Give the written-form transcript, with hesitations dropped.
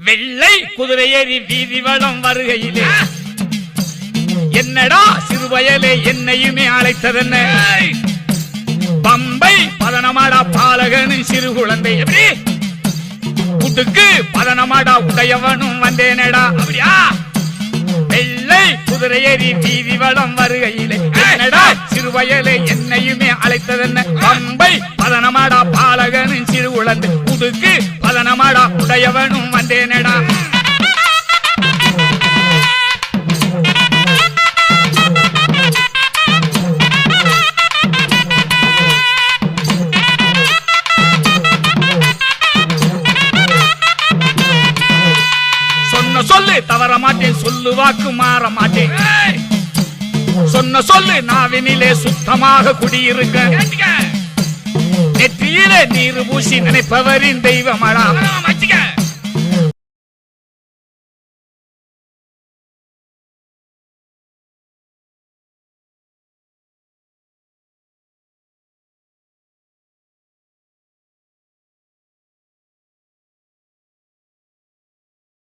வெள்ளை குதிரை ஏறி வீதி வளம் வருகையிலே என்னடா சிறுவயலே என்னையுமே அழைத்ததென்ன பம்பை பதனமாடா பாலகனு சிறு குழந்தை எப்படி உடுக்கு பதனமாடா உடையவனும் வந்தேனடா அப்படியா வெள்ளை குதிரை ஏறி வீதி வளம் வருகையிலே என்னடா சிறுவயலே என்னையுமே அழைத்ததென்ன பம்பை பதனமாடா பாலகனு சிறு குழந்தை உடுக்கு பதனமாடா உடையவனும் வந்தேனடா சொல்லு தவற மாட்டேன் சொல்லு வாக்கு மாற மாட்டேன் சொன்ன சொல்லு நாவினிலே சுத்தமாக குடியிருக்க நெற்றியிலே நீர் பூசி நினைப்பவரின் தெய்வமடா